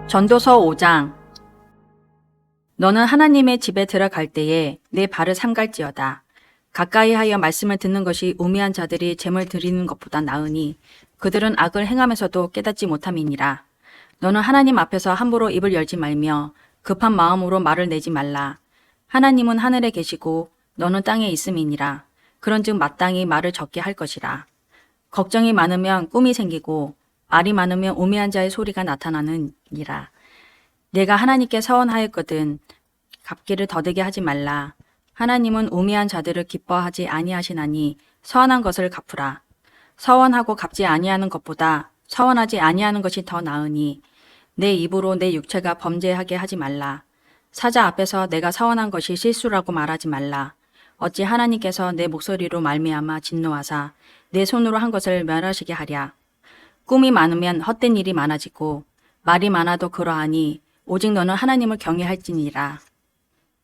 전도서 5장. 너는 하나님의 집에 들어갈 때에 내 발을 삼갈지어다. 가까이 하여 말씀을 듣는 것이 우매한 자들이 재물 드리는 것보다 나으니 그들은 악을 행하면서도 깨닫지 못함이니라. 너는 하나님 앞에서 함부로 입을 열지 말며 급한 마음으로 말을 내지 말라. 하나님은 하늘에 계시고 너는 땅에 있음이니라. 그런즉 마땅히 말을 적게 할 것이라. 걱정이 많으면 꿈이 생기고 말이 많으면 우매한 자의 소리가 나타나느니라. 내가 하나님께 서원하였거든 갚기를 더디게 하지 말라. 하나님은 우매한 자들을 기뻐하지 아니하시나니 서원한 것을 갚으라. 서원하고 갚지 아니하는 것보다 서원하지 아니하는 것이 더 나으니 내 입으로 내 육체가 범죄하게 하지 말라. 사자 앞에서 내가 서원한 것이 실수라고 말하지 말라. 어찌 하나님께서 내 목소리로 말미암아 진노하사 내 손으로 한 것을 멸하시게 하랴. 꿈이 많으면 헛된 일이 많아지고 말이 많아도 그러하니 오직 너는 하나님을 경외할지니라.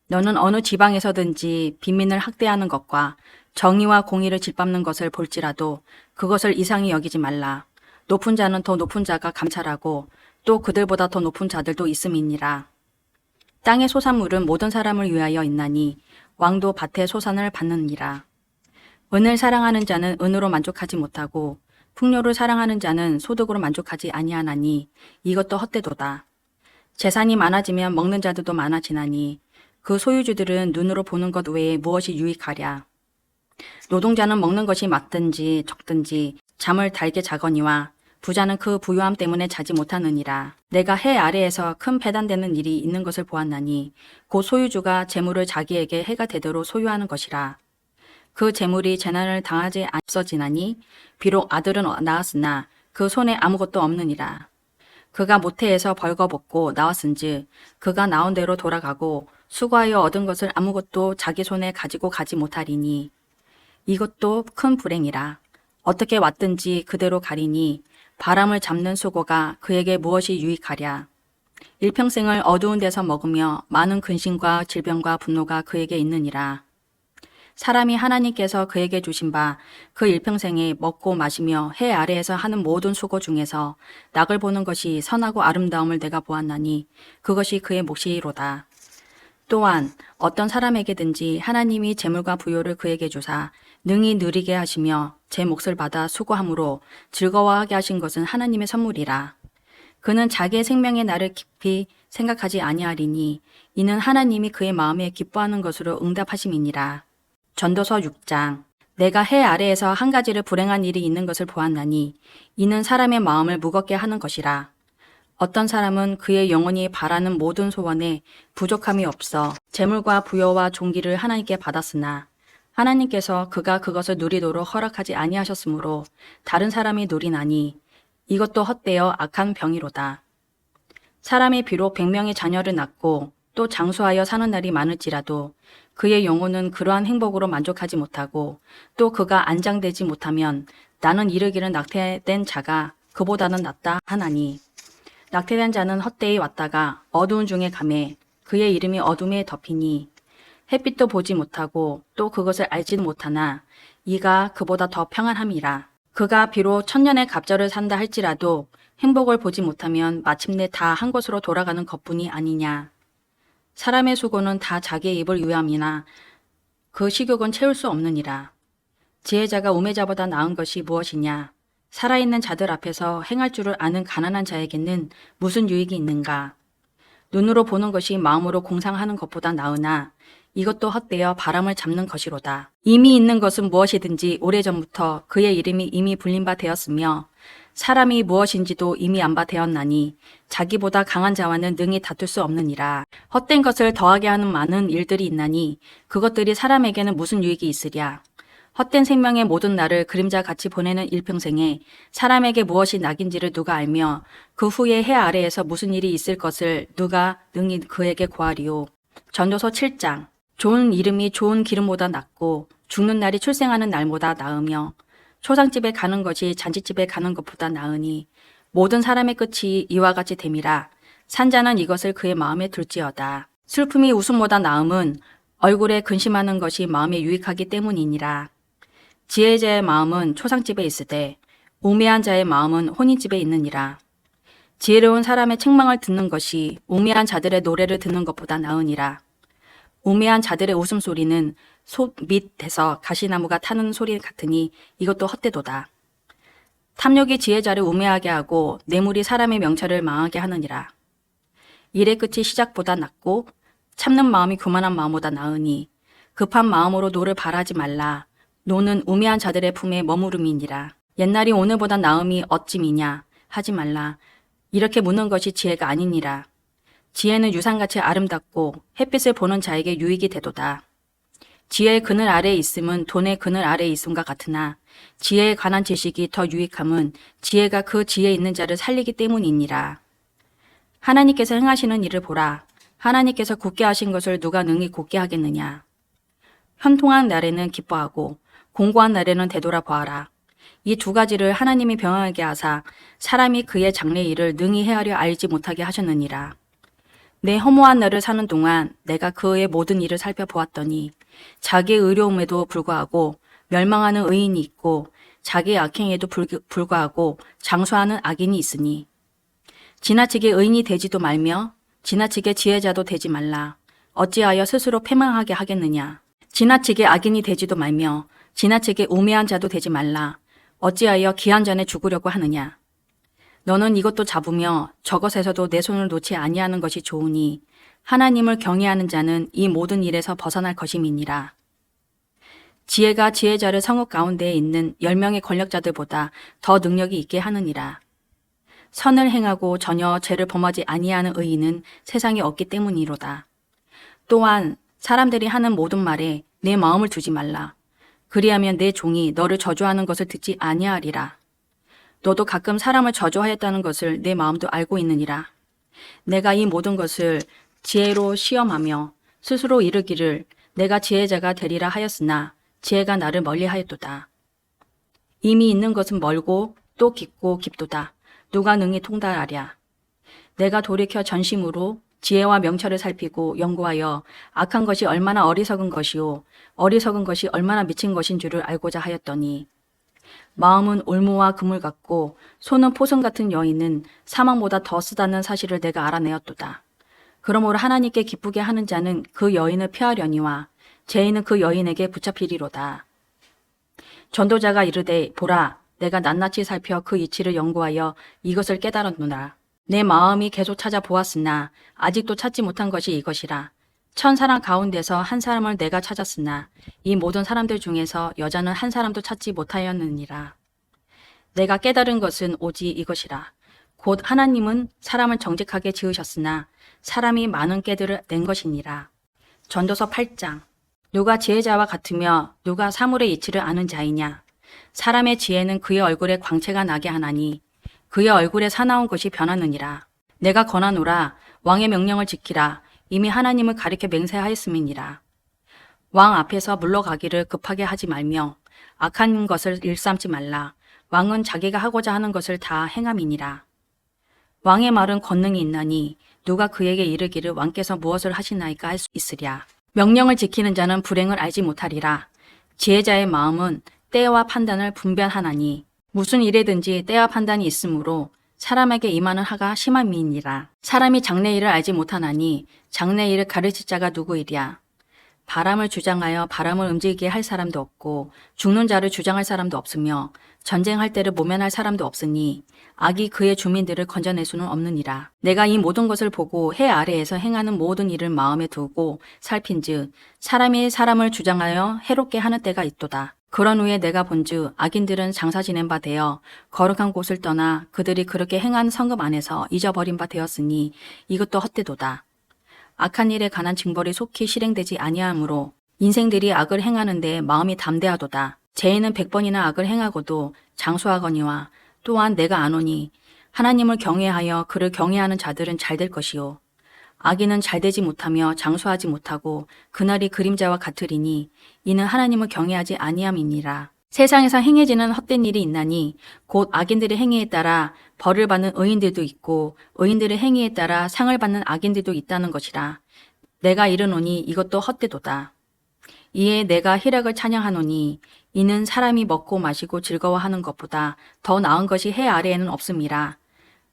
너는 어느 지방에서든지 빈민을 학대하는 것과 정의와 공의를 짓밟는 것을 볼지라도 그것을 이상히 여기지 말라. 높은 자는 더 높은 자가 감찰하고 또 그들보다 더 높은 자들도 있음이니라. 땅의 소산물은 모든 사람을 위하여 있나니 왕도 밭의 소산을 받느니라. 은을 사랑하는 자는 은으로 만족하지 못하고 풍요를 사랑하는 자는 소득으로 만족하지 아니하나니 이것도 헛되도다. 재산이 많아지면 먹는 자들도 많아지나니 그 소유주들은 눈으로 보는 것 외에 무엇이 유익하랴. 노동자는 먹는 것이 많든지 적든지 잠을 달게 자거니와 부자는 그 부유함 때문에 자지 못하느니라. 내가 해 아래에서 큰 배단되는 일이 있는 것을 보았나니 그 소유주가 재물을 자기에게 해가 되도록 소유하는 것이라. 그 재물이 재난을 당하지 없어지나니 비록 아들은 낳았으나 그 손에 아무것도 없느니라. 그가 모태에서 벌거벗고 나왔은즉 그가 나온 대로 돌아가고 수고하여 얻은 것을 아무것도 자기 손에 가지고 가지 못하리니 이것도 큰 불행이라. 어떻게 왔든지 그대로 가리니 바람을 잡는 수고가 그에게 무엇이 유익하랴. 일평생을 어두운 데서 먹으며 많은 근심과 질병과 분노가 그에게 있느니라. 사람이 하나님께서 그에게 주신 바 그 일평생에 먹고 마시며 해 아래에서 하는 모든 수고 중에서 낙을 보는 것이 선하고 아름다움을 내가 보았나니 그것이 그의 몫이로다. 또한 어떤 사람에게든지 하나님이 재물과 부요를 그에게 주사 능히 누리게 하시며 제 몫을 받아 수고함으로 즐거워하게 하신 것은 하나님의 선물이라. 그는 자기의 생명의 날을 깊이 생각하지 아니하리니 이는 하나님이 그의 마음에 기뻐하는 것으로 응답하심이니라. 전도서 6장. 내가 해 아래에서 한 가지를 불행한 일이 있는 것을 보았나니 이는 사람의 마음을 무겁게 하는 것이라. 어떤 사람은 그의 영혼이 바라는 모든 소원에 부족함이 없어 재물과 부여와 존귀를 하나님께 받았으나 하나님께서 그가 그것을 누리도록 허락하지 아니하셨으므로 다른 사람이 누리나니 이것도 헛되어 악한 병이로다. 사람이 비록 100명의 자녀를 낳고 또 장수하여 사는 날이 많을지라도 그의 영혼은 그러한 행복으로 만족하지 못하고 또 그가 안장되지 못하면 나는 이르기를 낙태된 자가 그보다는 낫다 하나니 낙태된 자는 헛되이 왔다가 어두운 중에 가매 그의 이름이 어둠에 덮이니 햇빛도 보지 못하고 또 그것을 알지도 못하나 이가 그보다 더 평안함이라. 그가 비록 천년의 갑절을 산다 할지라도 행복을 보지 못하면 마침내 다 한 곳으로 돌아가는 것뿐이 아니냐. 사람의 수고는 다 자기의 입을 위함이나 그 식욕은 채울 수 없느니라. 지혜자가 우매자보다 나은 것이 무엇이냐. 살아있는 자들 앞에서 행할 줄을 아는 가난한 자에게는 무슨 유익이 있는가. 눈으로 보는 것이 마음으로 공상하는 것보다 나으나 이것도 헛되어 바람을 잡는 것이로다. 이미 있는 것은 무엇이든지 오래전부터 그의 이름이 이미 불린 바 되었으며 사람이 무엇인지도 이미 안 바 되었나니 자기보다 강한 자와는 능히 다툴 수 없느니라. 헛된 것을 더하게 하는 많은 일들이 있나니 그것들이 사람에게는 무슨 유익이 있으랴. 헛된 생명의 모든 날을 그림자같이 보내는 일평생에 사람에게 무엇이 낙인지를 누가 알며 그 후에 해 아래에서 무슨 일이 있을 것을 누가 능히 그에게 고하리요. 전도서 7장. 좋은 이름이 좋은 기름보다 낫고 죽는 날이 출생하는 날보다 나으며 초상집에 가는 것이 잔치집에 가는 것보다 나으니 모든 사람의 끝이 이와 같이 됨이라. 산자는 이것을 그의 마음에 둘지어다. 슬픔이 웃음보다 나음은 얼굴에 근심하는 것이 마음에 유익하기 때문이니라. 지혜자의 마음은 초상집에 있으되 우매한 자의 마음은 혼인집에 있느니라. 지혜로운 사람의 책망을 듣는 것이 우매한 자들의 노래를 듣는 것보다 나으니라. 우매한 자들의 웃음소리는 솥 밑에서 가시나무가 타는 소리 같으니 이것도 헛되도다. 탐욕이 지혜자를 우매하게 하고 뇌물이 사람의 명철을 망하게 하느니라. 일의 끝이 시작보다 낫고 참는 마음이 교만한 마음보다 나으니 급한 마음으로 노를 바라지 말라. 노는 우매한 자들의 품에 머무름이니라. 옛날이 오늘보다 나음이 어찌미냐 하지 말라. 이렇게 묻는 것이 지혜가 아니니라. 지혜는 유산같이 아름답고 햇빛을 보는 자에게 유익이 되도다. 지혜의 그늘 아래에 있음은 돈의 그늘 아래에 있음과 같으나 지혜에 관한 지식이 더 유익함은 지혜가 그 지혜에 있는 자를 살리기 때문이니라. 하나님께서 행하시는 일을 보라. 하나님께서 굳게 하신 것을 누가 능히 굳게 하겠느냐. 현통한 날에는 기뻐하고 공고한 날에는 되돌아보아라. 이 두 가지를 하나님이 병하게 하사 사람이 그의 장래 일을 능히 헤아려 알지 못하게 하셨느니라. 내 허무한 날을 사는 동안 내가 그의 모든 일을 살펴보았더니 자기의 의로움에도 불구하고 멸망하는 의인이 있고 자기의 악행에도 불구하고 장수하는 악인이 있으니 지나치게 의인이 되지도 말며 지나치게 지혜자도 되지 말라. 어찌하여 스스로 패망하게 하겠느냐. 지나치게 악인이 되지도 말며 지나치게 우매한 자도 되지 말라. 어찌하여 기한 전에 죽으려고 하느냐. 너는 이것도 잡으며 저것에서도 내 손을 놓지 아니하는 것이 좋으니 하나님을 경외하는 자는 이 모든 일에서 벗어날 것임이니라. 지혜가 지혜자를 성읍 가운데에 있는 10명의 권력자들보다 더 능력이 있게 하느니라. 선을 행하고 전혀 죄를 범하지 아니하는 의인은 세상에 없기 때문이로다. 또한 사람들이 하는 모든 말에 내 마음을 두지 말라. 그리하면 내 종이 너를 저주하는 것을 듣지 아니하리라. 너도 가끔 사람을 저주하였다는 것을 내 마음도 알고 있느니라. 내가 이 모든 것을 지혜로 시험하며 스스로 이르기를 내가 지혜자가 되리라 하였으나 지혜가 나를 멀리하였도다. 이미 있는 것은 멀고 또 깊고 깊도다. 누가 능히 통달하랴. 내가 돌이켜 전심으로 지혜와 명철을 살피고 연구하여 악한 것이 얼마나 어리석은 것이요 어리석은 것이 얼마나 미친 것인 줄을 알고자 하였더니 마음은 올무와 그물 같고 손은 포성 같은 여인은 사망보다 더 쓰다는 사실을 내가 알아내었도다. 그러므로 하나님께 기쁘게 하는 자는 그 여인을 피하려니와 죄인은 그 여인에게 붙잡히리로다. 전도자가 이르되 보라 내가 낱낱이 살펴 그 이치를 연구하여 이것을 깨달았노라. 내 마음이 계속 찾아보았으나 아직도 찾지 못한 것이 이것이라. 1000사람 가운데서 한 사람을 내가 찾았으나 이 모든 사람들 중에서 여자는 한 사람도 찾지 못하였느니라. 내가 깨달은 것은 오직 이것이라. 곧 하나님은 사람을 정직하게 지으셨으나 사람이 많은 깨들을 낸 것이니라. 전도서 8장. 누가 지혜자와 같으며 누가 사물의 이치를 아는 자이냐. 사람의 지혜는 그의 얼굴에 광채가 나게 하나니 그의 얼굴에 사나운 것이 변하느니라. 내가 권하노라. 왕의 명령을 지키라. 이미 하나님을 가리켜 맹세하였음이니라. 왕 앞에서 물러가기를 급하게 하지 말며 악한 것을 일삼지 말라. 왕은 자기가 하고자 하는 것을 다 행함이니라. 왕의 말은 권능이 있나니 누가 그에게 이르기를 왕께서 무엇을 하시나이까 할 수 있으랴. 명령을 지키는 자는 불행을 알지 못하리라. 지혜자의 마음은 때와 판단을 분별하나니 무슨 일에든지 때와 판단이 있으므로 사람에게 임하는 하가 심함이니라. 사람이 장래일을 알지 못하나니 장래일을 가르칠 자가 누구이랴. 바람을 주장하여 바람을 움직이게 할 사람도 없고 죽는 자를 주장할 사람도 없으며 전쟁할 때를 모면할 사람도 없으니 악이 그의 주민들을 건져낼 수는 없느니라. 내가 이 모든 것을 보고 해 아래에서 행하는 모든 일을 마음에 두고 살핀즉 사람이 사람을 주장하여 해롭게 하는 때가 있도다. 그런 후에 내가 본즉 악인들은 장사 지낸 바 되어 거룩한 곳을 떠나 그들이 그렇게 행한 성읍 안에서 잊어버린 바 되었으니 이것도 헛되도다. 악한 일에 관한 징벌이 속히 실행되지 아니하므로 인생들이 악을 행하는데 마음이 담대하도다. 죄인은 100번이나 악을 행하고도 장수하거니와 또한 내가 아노니 하나님을 경외하여 그를 경외하는 자들은 잘 될 것이요 악인은 잘되지 못하며 장수하지 못하고 그날이 그림자와 같으리니 이는 하나님을 경외하지 아니함이니라. 세상에서 행해지는 헛된 일이 있나니 곧 악인들의 행위에 따라 벌을 받는 의인들도 있고 의인들의 행위에 따라 상을 받는 악인들도 있다는 것이라. 내가 이르노니 이것도 헛되도다. 이에 내가 희락을 찬양하노니 이는 사람이 먹고 마시고 즐거워하는 것보다 더 나은 것이 해 아래에는 없음이라.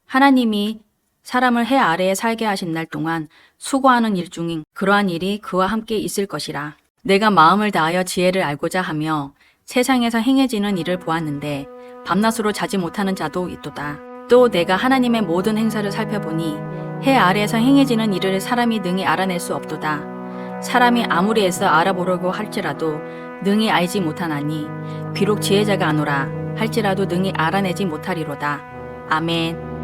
하나님이 사람을 해 아래에 살게 하신 날 동안 수고하는 일 중인 그러한 일이 그와 함께 있을 것이라. 내가 마음을 다하여 지혜를 알고자 하며 세상에서 행해지는 일을 보았는데 밤낮으로 자지 못하는 자도 있도다. 또 내가 하나님의 모든 행사를 살펴보니 해 아래에서 행해지는 일을 사람이 능히 알아낼 수 없도다. 사람이 아무리 애써 알아보려고 할지라도 능히 알지 못하나니 비록 지혜자가 아노라 할지라도 능히 알아내지 못하리로다. 아멘.